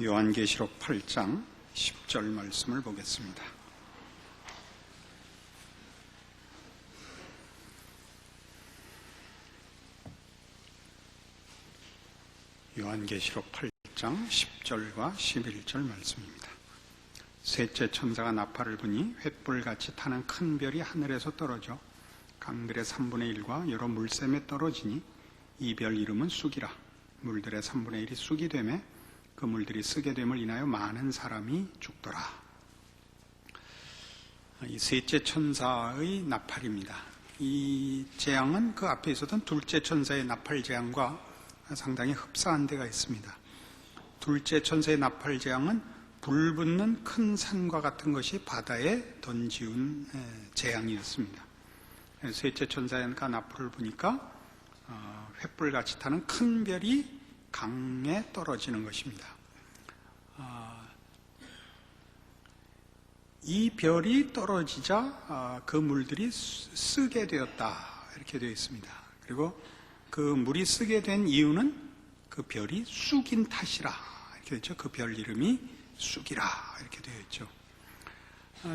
요한계시록 8장 10절 말씀을 보겠습니다. 요한계시록 8장 10절과 11절 말씀입니다. 셋째 천사가 나팔을 부니 횃불같이 타는 큰 별이 하늘에서 떨어져 강들의 3분의 1과 여러 물샘에 떨어지니 이 별 이름은 쑥이라. 물들의 3분의 1이 쑥이 되매 그 물들이 쓰게 됨을 인하여 많은 사람이 죽더라. 이 셋째 천사의 나팔입니다. 이 재앙은 그 앞에 있었던 둘째 천사의 나팔 재앙과 상당히 흡사한 데가 있습니다. 둘째 천사의 나팔 재앙은 불붙는 큰 산과 같은 것이 바다에 던지운 재앙이었습니다. 셋째 천사가 나팔을 부니까 횃불같이 타는 큰 별이 강에 떨어지는 것입니다. 이 별이 떨어지자 그 물들이 쓰게 되었다 이렇게 되어 있습니다. 그리고 그 물이 쓰게 된 이유는 그 별이 쑥인 탓이라 이렇게 되어 있죠. 그 별 이름이 쑥이라 이렇게 되어 있죠.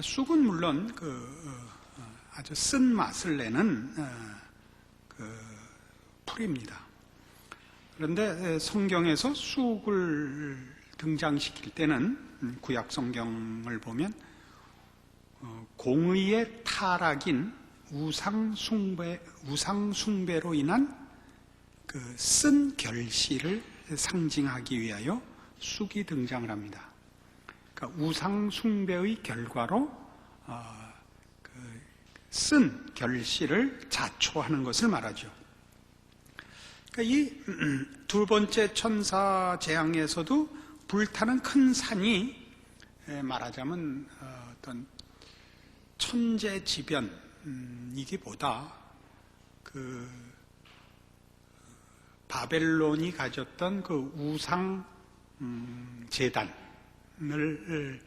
쑥은 물론 아주 쓴 맛을 내는 풀입니다. 그런데 성경에서 쑥을 등장시킬 때는 구약 성경을 보면 공의의 타락인 우상 숭배로 인한 그 쓴 결실을 상징하기 위하여 쑥이 등장을 합니다. 그러니까 우상 숭배의 결과로 쓴 결실을 자초하는 것을 말하죠. 그러니까 이 두 번째 천사 재앙에서도 불타는 큰 산이 말하자면 어떤 천재지변이기보다 그 바벨론이 가졌던 그 우상 제단을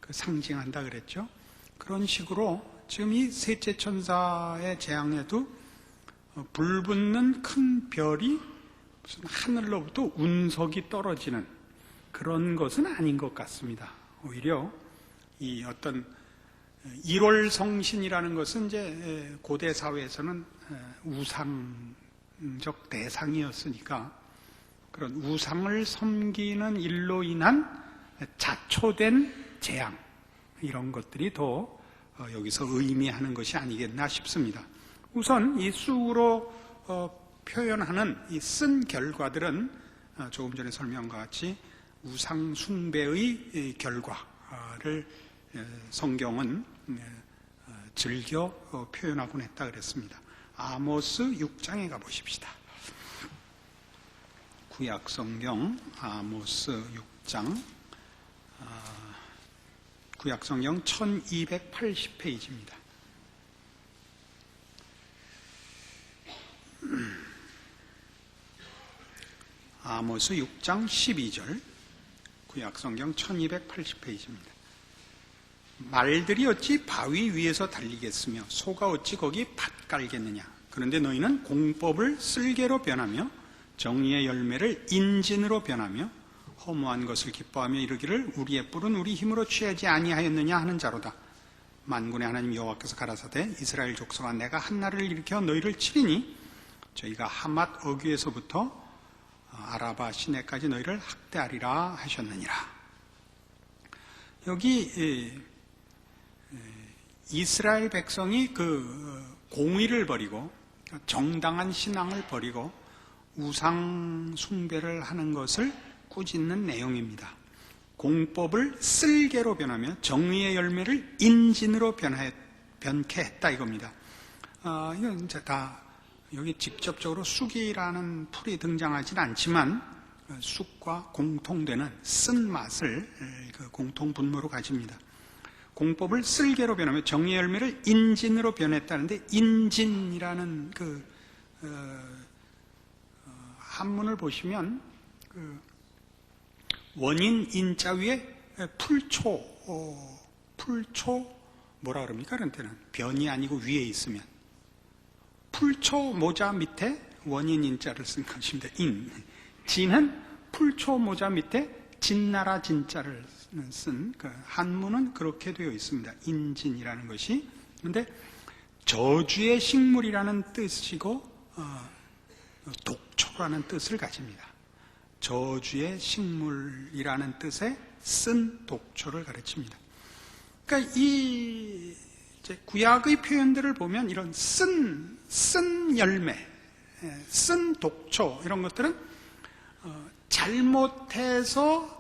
상징한다 그랬죠. 그런 식으로 지금 이 셋째 천사의 재앙에도 불붙는 큰 별이 무슨 하늘로부터 운석이 떨어지는 그런 것은 아닌 것 같습니다. 오히려 이 어떤 일월성신이라는 것은 이제 고대 사회에서는 우상적 대상이었으니까 그런 우상을 섬기는 일로 인한 자초된 재앙 이런 것들이 더 여기서 의미하는 것이 아니겠나 싶습니다. 우선 이 쑥으로 표현하는 이 쓴 결과들은 조금 전에 설명과 같이 우상 숭배의 결과를 성경은 즐겨 표현하곤 했다 그랬습니다. 아모스 6장에 가보십시다. 구약 성경 아모스 6장 구약 성경 1280페이지입니다. 아모스 6장 12절 구약 성경 1280페이지입니다. 말들이 어찌 바위 위에서 달리겠으며 소가 어찌 거기 밭 깔겠느냐. 그런데 너희는 공법을 쓸개로 변하며 정의의 열매를 인진으로 변하며 허무한 것을 기뻐하며 이르기를 우리의 뿔은 우리 힘으로 취하지 아니하였느냐 하는 자로다. 만군의 하나님 여호와께서 가라사대 이스라엘 족속아 내가 한나라를 일으켜 너희를 치리니 저희가 하맛 어귀에서부터 아라바 시내까지 너희를 학대하리라 하셨느니라. 여기 이스라엘 백성이 그 공의를 버리고 정당한 신앙을 버리고 우상 숭배를 하는 것을 꾸짖는 내용입니다. 공법을 쓸개로 변하며 정의의 열매를 인진으로 변케 했다 이겁니다. 이건 이제 다 여기 직접적으로 쑥이라는 풀이 등장하지는 않지만 쑥과 공통되는 쓴맛을 그 공통 분모로 가집니다. 공법을 쓸개로 변하며 정의의 열매를 인진으로 변했다는데 인진이라는 그 한문을 보시면 그 원인 인자 위에 풀초 뭐라 그럽니까? 그런 때는 변이 아니고 위에 있으면 풀초 모자 밑에 원인 인자를 쓴 것입니다. 진은 풀초 모자 밑에 진나라 진자를 쓴 그 한문은 그렇게 되어 있습니다. 인진이라는 것이. 그런데 저주의 식물이라는 뜻이고 독초라는 뜻을 가집니다. 저주의 식물이라는 뜻의 쓴 독초를 가르칩니다. 그러니까 이 구약의 표현들을 보면 이런 쓴 열매, 쓴 독초 이런 것들은 잘못해서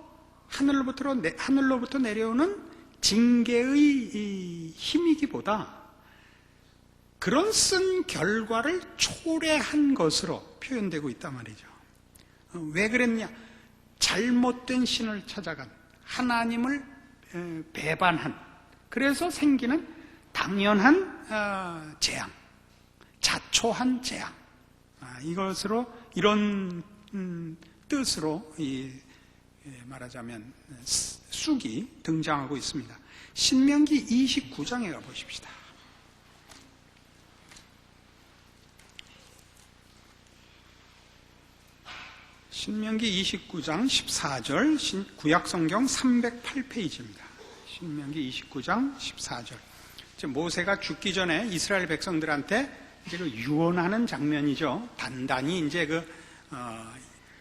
하늘로부터 내려오는 징계의 힘이기보다 그런 쓴 결과를 초래한 것으로 표현되고 있단 말이죠. 왜 그랬냐? 잘못된 신을 찾아간, 하나님을 배반한, 그래서 생기는 당연한 재앙, 자초한 재앙, 이것으로 이런 뜻으로 말하자면 쑥이 등장하고 있습니다. 신명기 29장에 가보십시다. 신명기 29장 14절, 구약성경 308페이지입니다. 신명기 29장 14절. 모세가 죽기 전에 이스라엘 백성들한테 이제 그 유언하는 장면이죠. 단단히 이제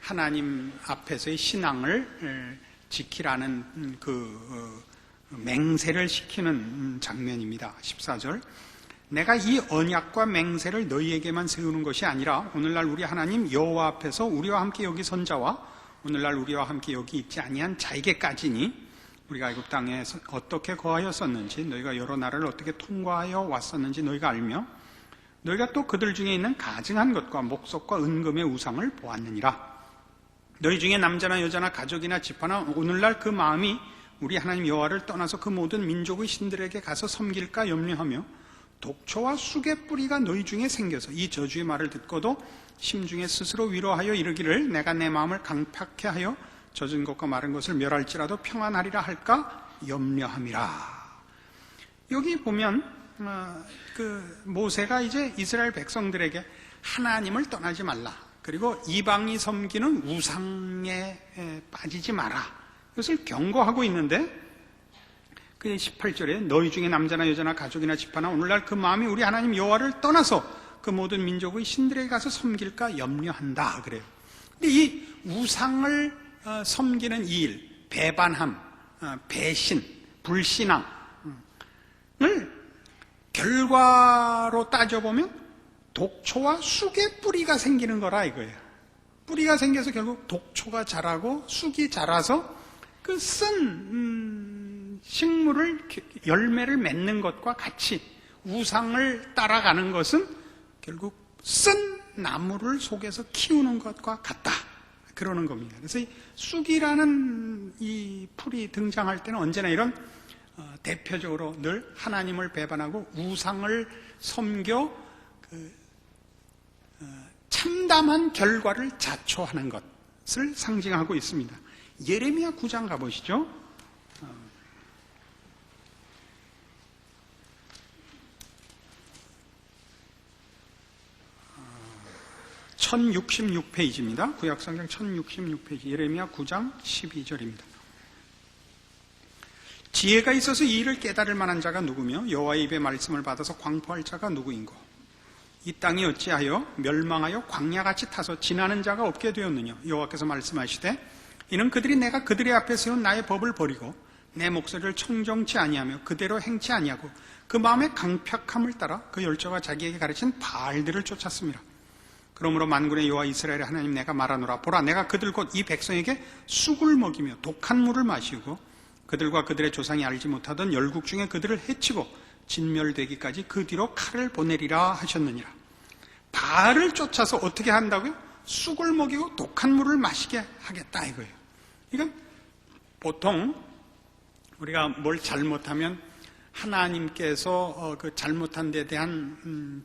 하나님 앞에서의 신앙을 지키라는 맹세를 시키는 장면입니다. 14절. 내가 이 언약과 맹세를 너희에게만 세우는 것이 아니라 오늘날 우리 하나님 여호와 앞에서 우리와 함께 여기 선 자와 오늘날 우리와 함께 여기 있지 아니한 자에게까지니 우리가 애굽 땅에 어떻게 거하였었는지 너희가 여러 나라를 어떻게 통과하여 왔었는지 너희가 알며 너희가 또 그들 중에 있는 가증한 것과 목석과 은금의 우상을 보았느니라. 너희 중에 남자나 여자나 가족이나 집하나 오늘날 그 마음이 우리 하나님 여호와를 떠나서 그 모든 민족의 신들에게 가서 섬길까 염려하며 독초와 쑥의 뿌리가 너희 중에 생겨서 이 저주의 말을 듣고도 심중에 스스로 위로하여 이르기를 내가 내 마음을 강팍해 하여 젖은 것과 마른 것을 멸할지라도 평안하리라 할까 염려함이라. 여기 보면 모세가 이제 이스라엘 백성들에게 하나님을 떠나지 말라, 그리고 이방이 섬기는 우상에 빠지지 마라, 이것을 경고하고 있는데 그 18절에 너희 중에 남자나 여자나 가족이나 집하나 오늘날 그 마음이 우리 하나님 여호와를 떠나서 그 모든 민족의 신들에게 가서 섬길까 염려한다 그래요. 근데 이 우상을 섬기는 이 일, 배반함, 배신, 불신앙을 결과로 따져보면 독초와 쑥의 뿌리가 생기는 거라 이거예요. 뿌리가 생겨서 결국 독초가 자라고 쑥이 자라서 그 쓴 식물을, 열매를 맺는 것과 같이 우상을 따라가는 것은 결국 쓴 나무를 속에서 키우는 것과 같다, 그러는 겁니다. 그래서 이 쑥이라는 이 풀이 등장할 때는 언제나 이런 대표적으로 늘 하나님을 배반하고 우상을 섬겨 참담한 결과를 자초하는 것을 상징하고 있습니다. 예레미야 9장 가보시죠. 1066페이지입니다. 구약성경 1066페이지, 예레미야 9장 12절입니다. 지혜가 있어서 이 일을 깨달을 만한 자가 누구며 여호와의 입의 말씀을 받아서 광포할 자가 누구인고 이 땅이 어찌하여 멸망하여 광야같이 타서 지나는 자가 없게 되었느냐. 여호와께서 말씀하시되 이는 그들이 내가 그들의 앞에 세운 나의 법을 버리고 내 목소리를 청정치 아니하며 그대로 행치 아니하고 그 마음의 강팍함을 따라 그 열조가 자기에게 가르친 바알들을 쫓았습니다. 그러므로 만군의 여호와 이스라엘의 하나님 내가 말하노라. 보라, 내가 그들 곧 이 백성에게 쑥을 먹이며 독한 물을 마시고 그들과 그들의 조상이 알지 못하던 열국 중에 그들을 해치고 진멸되기까지 그 뒤로 칼을 보내리라 하셨느니라. 바알을 쫓아서 어떻게 한다고요? 쑥을 먹이고 독한 물을 마시게 하겠다 이거예요. 이건 보통 우리가 뭘 잘못하면 하나님께서 그 잘못한 데 대한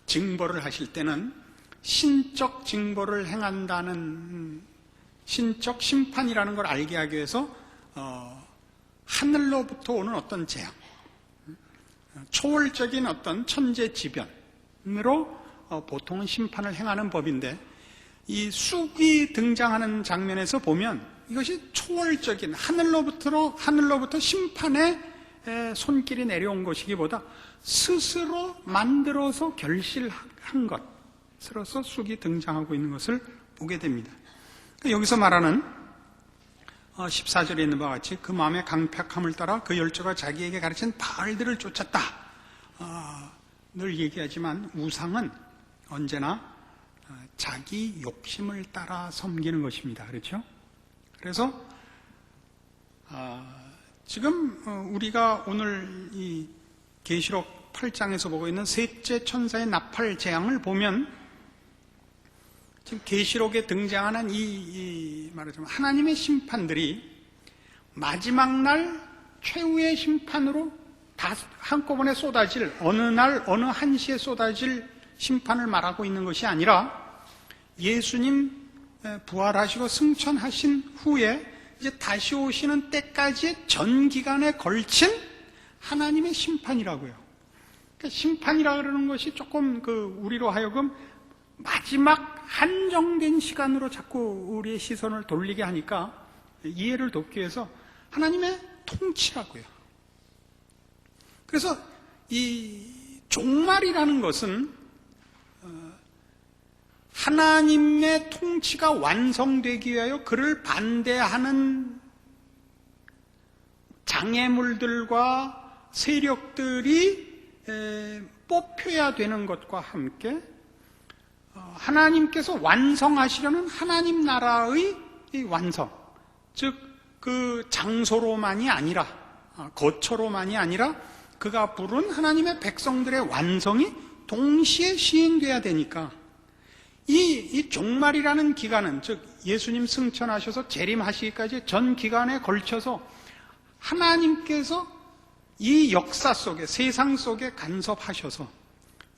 징벌을 하실 때는 신적 징벌을 행한다는 신적 심판이라는 걸 알게 하기 위해서 하늘로부터 오는 어떤 재앙, 초월적인 어떤 천재지변으로 보통은 심판을 행하는 법인데 이 쑥이 등장하는 장면에서 보면 이것이 초월적인 하늘로부터 심판의 손길이 내려온 것이기보다 스스로 만들어서 결실한 것으로서 쑥이 등장하고 있는 것을 보게 됩니다. 여기서 말하는 14절에 있는 바와 같이 그 마음의 강팍함을 따라 그 열조가 자기에게 가르친 바알들을 쫓았다. 늘 얘기하지만 우상은 언제나 자기 욕심을 따라 섬기는 것입니다. 그렇죠? 그래서 지금 우리가 오늘 이 계시록 8장에서 보고 있는 셋째 천사의 나팔 재앙을 보면 지금 계시록에 등장하는 말하자면 하나님의 심판들이 마지막 날 최후의 심판으로 다 한꺼번에 쏟아질, 어느 날 어느 한시에 쏟아질 심판을 말하고 있는 것이 아니라 예수님 부활하시고 승천하신 후에 이제 다시 오시는 때까지의 전 기간에 걸친 하나님의 심판이라고요. 그러니까 심판이라 그러는 것이 조금 우리로 하여금 마지막 한정된 시간으로 자꾸 우리의 시선을 돌리게 하니까 이해를 돕기 위해서 하나님의 통치라고요. 그래서 이 종말이라는 것은 하나님의 통치가 완성되기 위하여 그를 반대하는 장애물들과 세력들이 뽑혀야 되는 것과 함께 하나님께서 완성하시려는 하나님 나라의 완성, 즉 그 장소로만이 아니라 거처로만이 아니라 그가 부른 하나님의 백성들의 완성이 동시에 시행돼야 되니까 이 종말이라는 기간은, 즉 예수님 승천하셔서 재림하시기까지 전 기간에 걸쳐서 하나님께서 이 역사 속에, 세상 속에 간섭하셔서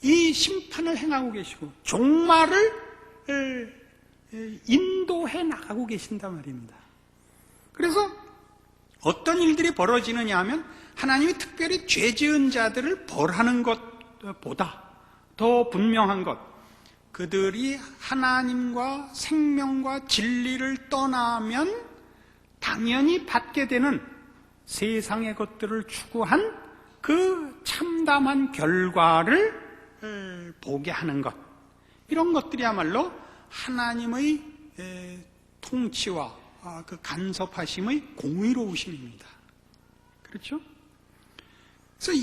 이 심판을 행하고 계시고 종말을 인도해 나가고 계신단 말입니다. 그래서 어떤 일들이 벌어지느냐 하면 하나님이 특별히 죄 지은 자들을 벌하는 것보다 더 분명한 것, 그들이 하나님과 생명과 진리를 떠나면 당연히 받게 되는 세상의 것들을 추구한 그 참담한 결과를 보게 하는 것, 이런 것들이야말로 하나님의 통치와 그 간섭하심의 공의로우심입니다. 그렇죠? 그래서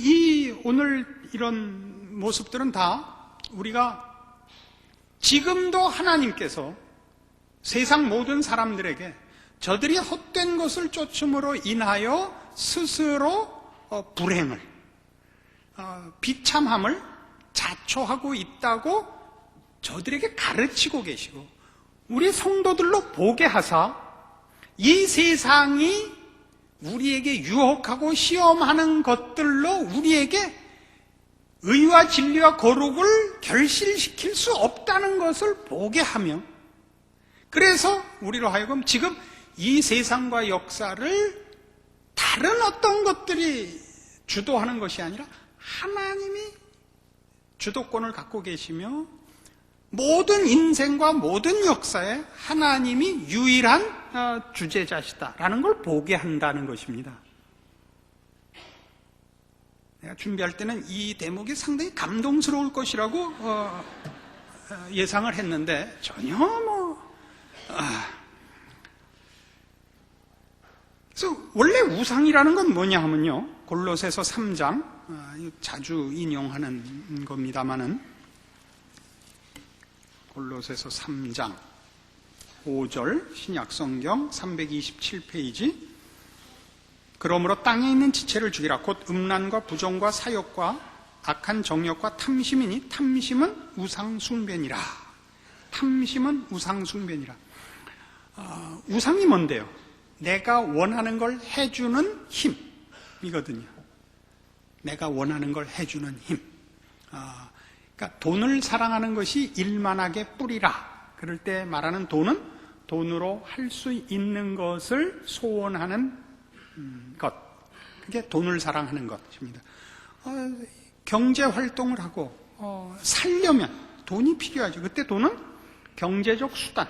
오늘 이런 모습들은 다 우리가 지금도 하나님께서 세상 모든 사람들에게 저들이 헛된 것을 쫓음으로 인하여 스스로 불행을, 비참함을 자초하고 있다고 저들에게 가르치고 계시고 우리 성도들로 보게 하사 이 세상이 우리에게 유혹하고 시험하는 것들로 우리에게 의와 진리와 거룩을 결실시킬 수 없다는 것을 보게 하며, 그래서 우리로 하여금 지금 이 세상과 역사를 다른 어떤 것들이 주도하는 것이 아니라 하나님이 주도권을 갖고 계시며 모든 인생과 모든 역사에 하나님이 유일한 주재자시다라는 걸 보게 한다는 것입니다. 내가 준비할 때는 이 대목이 상당히 감동스러울 것이라고 예상을 했는데 전혀 그래서 원래 우상이라는 건 뭐냐 하면요, 골로새서 3장 자주 인용하는 겁니다마는 골로새서 3장 5절 신약성경 327페이지, 그러므로 땅에 있는 지체를 죽이라. 곧 음란과 부정과 사욕과 악한 정욕과 탐심이니 탐심은 우상숭배니라. 탐심은 우상숭배니라. 우상이 뭔데요? 내가 원하는 걸 해주는 힘이거든요. 내가 원하는 걸 해주는 힘. 그러니까 돈을 사랑하는 것이 일만하게 뿌리라. 그럴 때 말하는 돈은 돈으로 할 수 있는 것을 소원하는 것. 그게 돈을 사랑하는 것입니다. 경제 활동을 하고 살려면 돈이 필요하죠. 그때 돈은 경제적 수단,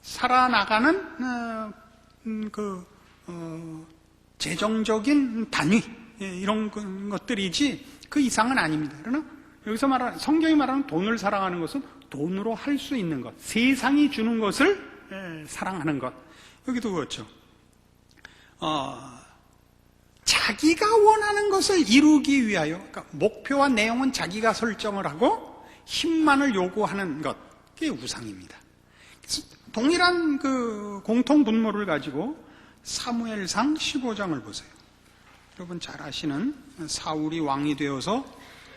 살아나가는 재정적인 단위, 이런 것들이지 그 이상은 아닙니다. 그러나 여기서 성경이 말하는 돈을 사랑하는 것은 돈으로 할 수 있는 것, 세상이 주는 것을 사랑하는 것. 여기도 그렇죠. 자기가 원하는 것을 이루기 위하여, 그러니까 목표와 내용은 자기가 설정을 하고 힘만을 요구하는 것, 그게 우상입니다. 그래서 동일한 공통 분모를 가지고 사무엘상 15장을 보세요. 여러분 잘 아시는 사울이 왕이 되어서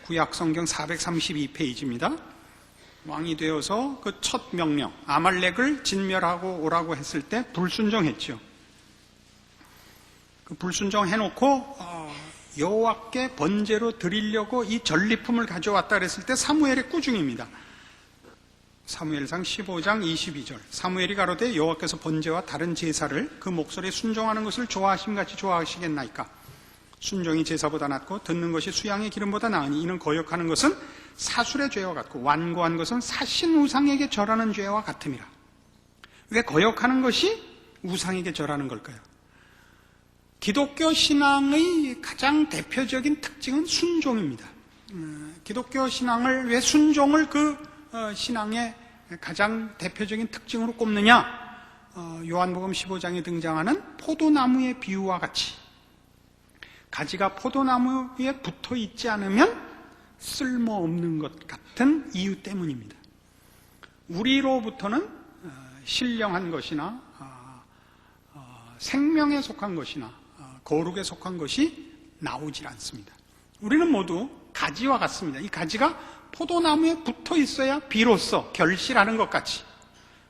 구약성경 432페이지입니다. 왕이 되어서 그 첫 명령, 아말렉을 진멸하고 오라고 했을 때 불순종했죠. 그 불순종해놓고 여호와께 번제로 드리려고 이 전리품을 가져왔다 그랬을 때 사무엘의 꾸중입니다. 사무엘상 15장 22절. 사무엘이 가로되 여호와께서 번제와 다른 제사를 그 목소리에 순종하는 것을 좋아하심같이 좋아하시겠나이까. 순종이 제사보다 낫고 듣는 것이 수양의 기름보다 나으니 이는 거역하는 것은 사술의 죄와 같고 완고한 것은 사신 우상에게 절하는 죄와 같음이라. 왜 거역하는 것이 우상에게 절하는 걸까요? 기독교 신앙의 가장 대표적인 특징은 순종입니다. 기독교 신앙을 왜 순종을 신앙의 가장 대표적인 특징으로 꼽느냐? 요한복음 15장에 등장하는 포도나무의 비유와 같이 가지가 포도나무에 붙어 있지 않으면 쓸모없는 것 같은 이유 때문입니다. 우리로부터는 신령한 것이나 생명에 속한 것이나 거룩에 속한 것이 나오질 않습니다. 우리는 모두 가지와 같습니다. 이 가지가 포도나무에 붙어 있어야 비로소 결실하는 것 같이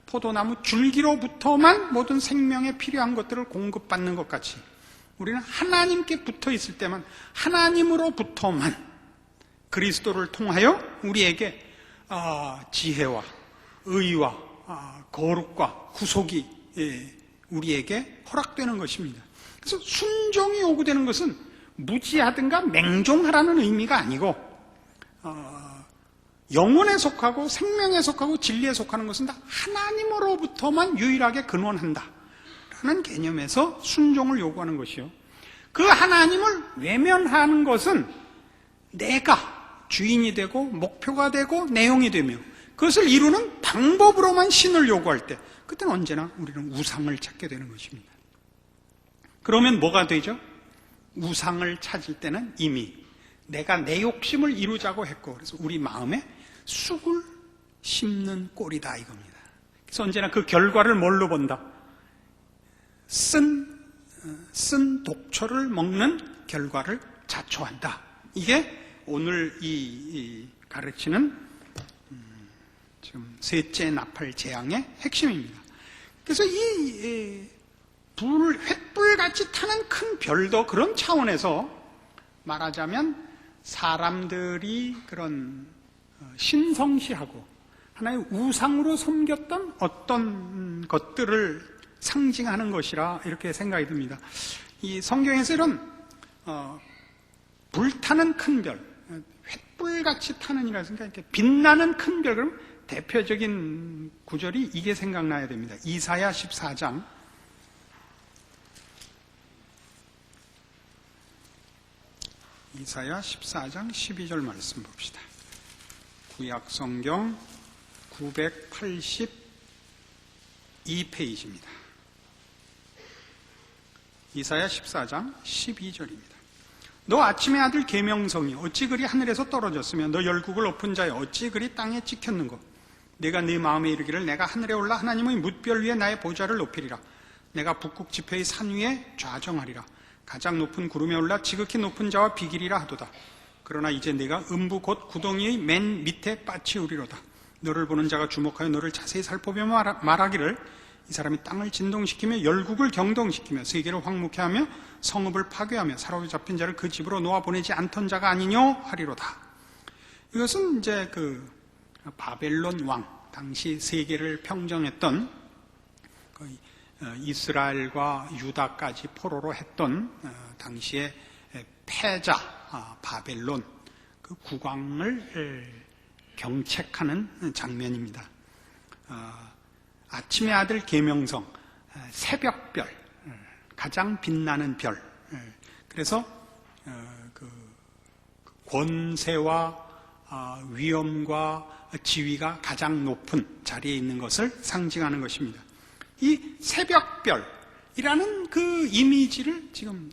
포도나무 줄기로부터만 모든 생명에 필요한 것들을 공급받는 것 같이 우리는 하나님께 붙어 있을 때만 하나님으로부터만 그리스도를 통하여 우리에게 지혜와 의와 거룩과 구속이 우리에게 허락되는 것입니다. 그래서 순종이 요구되는 것은 무지하든가 맹종하라는 의미가 아니고 영혼에 속하고 생명에 속하고 진리에 속하는 것은 다 하나님으로부터만 유일하게 근원한다 라는 개념에서 순종을 요구하는 것이요, 그 하나님을 외면하는 것은 내가 주인이 되고 목표가 되고 내용이 되며 그것을 이루는 방법으로만 신을 요구할 때 그때는 언제나 우리는 우상을 찾게 되는 것입니다. 그러면 뭐가 되죠? 우상을 찾을 때는 이미 내가 내 욕심을 이루자고 했고 그래서 우리 마음에 쑥을 심는 꼴이다 이겁니다. 그래서 언제나 그 결과를 뭘로 본다? 쓴 독초를 먹는 결과를 자초한다. 이게 오늘 이 가르치는 지금 셋째 나팔 재앙의 핵심입니다. 그래서 이 횃불같이 타는 큰 별도 그런 차원에서 말하자면 사람들이 그런 신성시하고 하나의 우상으로 섬겼던 어떤 것들을 상징하는 것이라 이렇게 생각이 듭니다. 이 성경에서 이런 불타는 큰 별, 횃불같이 타는 이라 생각, 이렇게 빛나는 큰 별, 그럼 대표적인 구절이 이게 생각나야 됩니다. 이사야 14장. 이사야 14장 12절 말씀 봅시다. 구약성경 982페이지입니다. 이사야 14장 12절입니다. 너 아침의 아들 계명성이 어찌 그리 하늘에서 떨어졌으며 너 열국을 엎은 자여 어찌 그리 땅에 찍혔는고 내가 네 마음에 이르기를 내가 하늘에 올라 하나님의 뭇별 위에 나의 보좌를 높이리라. 내가 북극 지폐의 산 위에 좌정하리라. 가장 높은 구름에 올라 지극히 높은 자와 비기리라 하도다. 그러나 이제 내가 음부 곧 구덩이의 맨 밑에 빠치우리로다. 너를 보는 자가 주목하여 너를 자세히 살펴보며 말하기를 이 사람이 땅을 진동시키며 열국을 경동시키며 세계를 황무케 하며 성읍을 파괴하며 사로잡힌 자를 그 집으로 놓아보내지 않던 자가 아니뇨 하리로다. 이것은 이제 그 바벨론 왕, 당시 세계를 평정했던 이스라엘과 유다까지 포로로 했던 당시의 패자 바벨론 그 국왕을 경책하는 장면입니다. 아침의 아들 계명성, 새벽별, 가장 빛나는 별. 그래서 권세와 위엄과 지위가 가장 높은 자리에 있는 것을 상징하는 것입니다. 이 새벽별이라는 그 이미지를 지금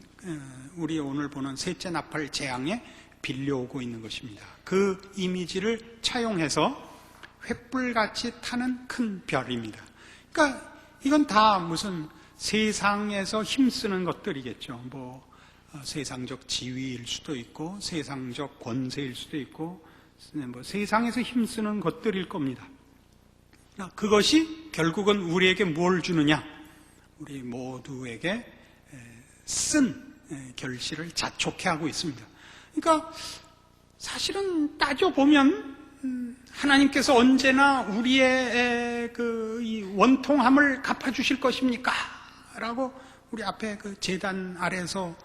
우리 오늘 보는 셋째 나팔 재앙에 빌려오고 있는 것입니다. 그 이미지를 차용해서 횃불같이 타는 큰 별입니다. 그러니까 이건 다 무슨 세상에서 힘쓰는 것들이겠죠. 세상적 지위일 수도 있고 세상적 권세일 수도 있고 세상에서 힘쓰는 것들일 겁니다. 그것이 결국은 우리에게 뭘 주느냐? 우리 모두에게 쓴 결실을 자촉해 하고 있습니다. 그러니까 사실은 따져보면 하나님께서 언제나 우리의 이 원통함을 갚아주실 것입니까? 라고 우리 앞에 그 제단 아래서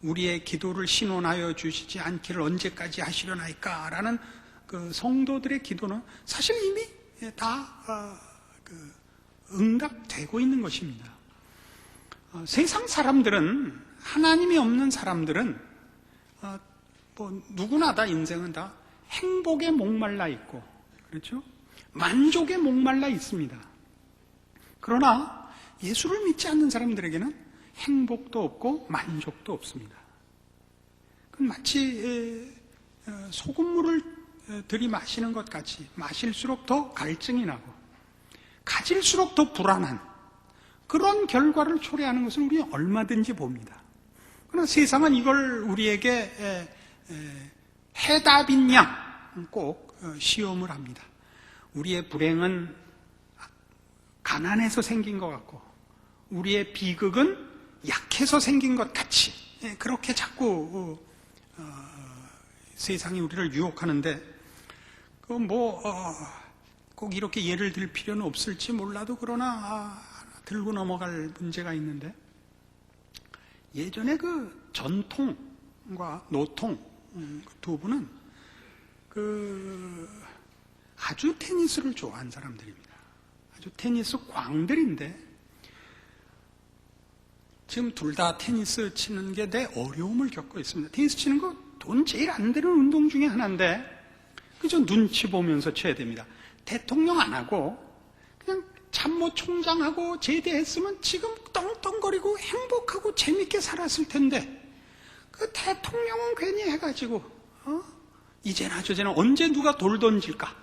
우리의 기도를 신원하여 주시지 않기를 언제까지 하시려나이까? 라는 그 성도들의 기도는 사실 이미 다 응답되고 있는 것입니다. 세상 사람들은, 하나님이 없는 사람들은 누구나 다 인생은 다 행복에 목말라 있고, 그렇죠? 만족에 목말라 있습니다. 그러나 예수를 믿지 않는 사람들에게는 행복도 없고 만족도 없습니다. 그건 마치 소금물을 들이마시는 것 같이 마실수록 더 갈증이 나고 가질수록 더 불안한 그런 결과를 초래하는 것을 우리는 얼마든지 봅니다. 그러나 세상은 이걸 우리에게 해답인 양 꼭 시험을 합니다. 우리의 불행은 가난해서 생긴 것 같고 우리의 비극은 약해서 생긴 것 같이 그렇게 자꾸 세상이 우리를 유혹하는데 꼭 이렇게 예를 들 필요는 없을지 몰라도 그러나 들고 넘어갈 문제가 있는데 예전에 그 전통과 노통 두 분은 아주 테니스를 좋아한 사람들입니다. 아주 테니스 광들인데 지금 둘 다 테니스 치는 게 내 어려움을 겪고 있습니다. 테니스 치는 거 돈 제일 안 드는 운동 중에 하나인데 그저 눈치 보면서 쳐야 됩니다. 대통령 안 하고 그냥 참모총장하고 제대했으면 지금 떵떵거리고 행복하고 재밌게 살았을 텐데 그 대통령은 괜히 해가지고 이제나 저제나 언제 누가 돌 던질까?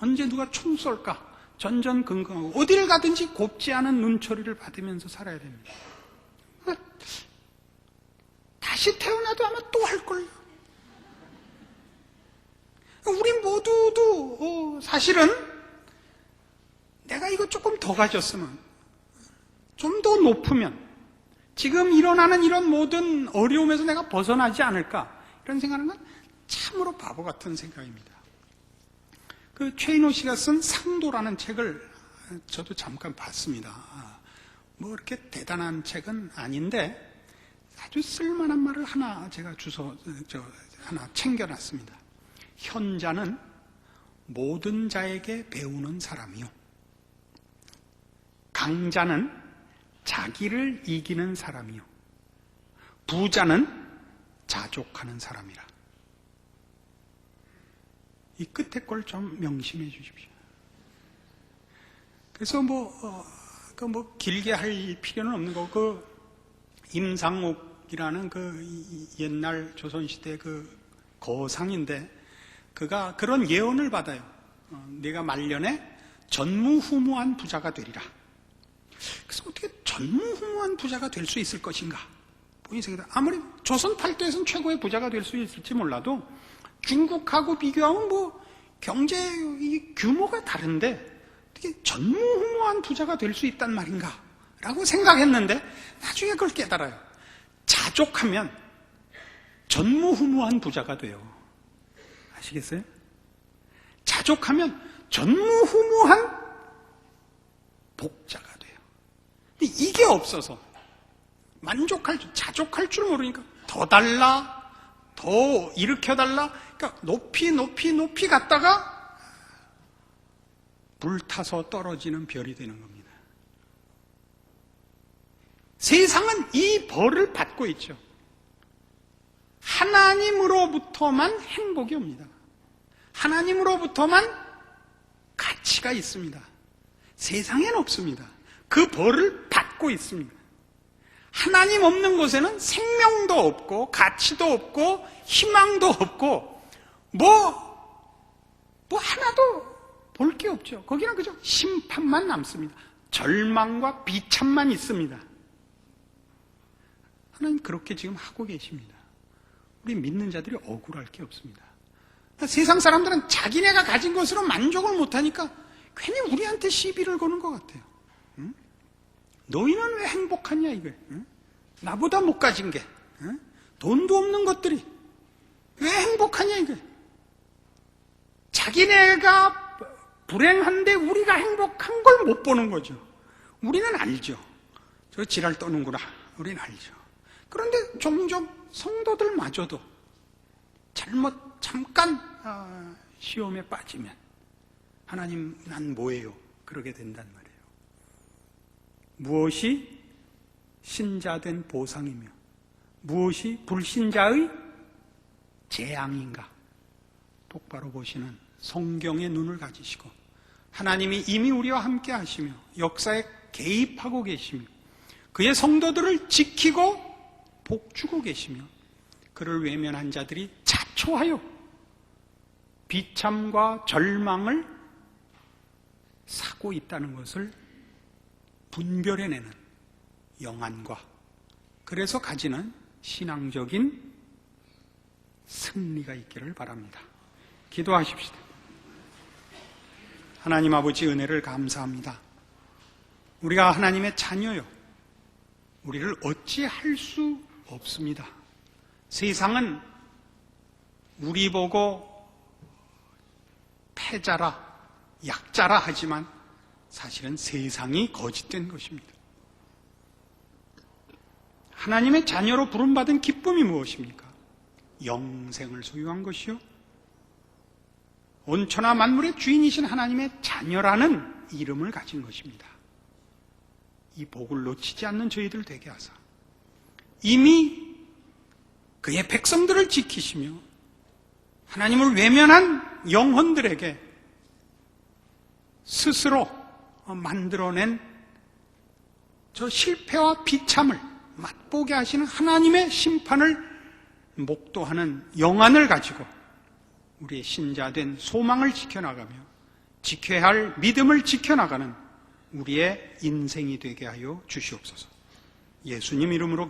언제 누가 총 쏠까? 전전긍긍하고 어디를 가든지 곱지 않은 눈초리를 받으면서 살아야 됩니다. 다시 태어나도 아마 또 할걸요. 우리 모두도 사실은 내가 이거 조금 더 가졌으면 좀 더 높으면 지금 일어나는 이런 모든 어려움에서 내가 벗어나지 않을까 이런 생각하는 건 참으로 바보 같은 생각입니다. 그 최인호 씨가 쓴 상도라는 책을 저도 잠깐 봤습니다. 이렇게 대단한 책은 아닌데 아주 쓸만한 말을 하나 제가 하나 챙겨놨습니다. 현자는 모든 자에게 배우는 사람이요. 강자는 자기를 이기는 사람이요. 부자는 자족하는 사람이라. 이 끝에 걸 좀 명심해 주십시오. 그래서 길게 할 필요는 없는 거고, 임상옥이라는 옛날 조선시대 거상인데, 그가 그런 예언을 받아요. 내가 말년에 전무후무한 부자가 되리라. 그래서 어떻게 전무후무한 부자가 될 수 있을 것인가? 본인이 생각해. 아무리 조선 팔도에서는 최고의 부자가 될 수 있을지 몰라도 중국하고 비교하면 경제 규모가 다른데 어떻게 전무후무한 부자가 될 수 있단 말인가? 라고 생각했는데 나중에 그걸 깨달아요. 자족하면 전무후무한 부자가 돼요. 아시겠어요? 자족하면 전무후무한 복자가 돼요. 근데 이게 없어서 자족할 줄 모르니까 더 달라, 더 일으켜달라. 그러니까 높이 갔다가 불타서 떨어지는 별이 되는 겁니다. 세상은 이 벌을 받고 있죠. 하나님으로부터만 행복이 옵니다. 하나님으로부터만 가치가 있습니다. 세상엔 없습니다. 그 벌을 받고 있습니다. 하나님 없는 곳에는 생명도 없고 가치도 없고 희망도 없고 뭐 하나도 볼 게 없죠. 거기는 그저 심판만 남습니다. 절망과 비참만 있습니다. 하나님 그렇게 지금 하고 계십니다. 우리 믿는 자들이 억울할 게 없습니다. 세상 사람들은 자기네가 가진 것으로 만족을 못하니까 괜히 우리한테 시비를 거는 것 같아요. 응? 너희는 왜 행복하냐 이거예요. 응? 나보다 못 가진 게, 응? 돈도 없는 것들이 왜 행복하냐 이거예요. 자기네가 불행한데 우리가 행복한 걸 못 보는 거죠. 우리는 알죠. 저 지랄 떠는구나. 우리는 알죠. 그런데 종종 성도들마저도 잠깐 시험에 빠지면 하나님 난 뭐예요? 그러게 된단 말이에요. 무엇이 신자된 보상이며 무엇이 불신자의 재앙인가? 똑바로 보시는 성경의 눈을 가지시고 하나님이 이미 우리와 함께 하시며 역사에 개입하고 계시며 그의 성도들을 지키고 복주고 계시며 그를 외면한 자들이 자초하여 비참과 절망을 사고 있다는 것을 분별해내는 영안과 그래서 가지는 신앙적인 승리가 있기를 바랍니다. 기도하십시다. 하나님 아버지 은혜를 감사합니다. 우리가 하나님의 자녀요. 우리를 어찌할 수 없습니다. 세상은 우리 보고 패자라, 약자라 하지만 사실은 세상이 거짓된 것입니다. 하나님의 자녀로 부름받은 기쁨이 무엇입니까? 영생을 소유한 것이요. 온천하 만물의 주인이신 하나님의 자녀라는 이름을 가진 것입니다. 이 복을 놓치지 않는 저희들 되게 하사 이미 그의 백성들을 지키시며 하나님을 외면한 영혼들에게 스스로 만들어낸 저 실패와 비참을 맛보게 하시는 하나님의 심판을 목도하는 영안을 가지고 우리의 신자된 소망을 지켜나가며 지켜야 할 믿음을 지켜나가는 우리의 인생이 되게 하여 주시옵소서. 예수님 이름으로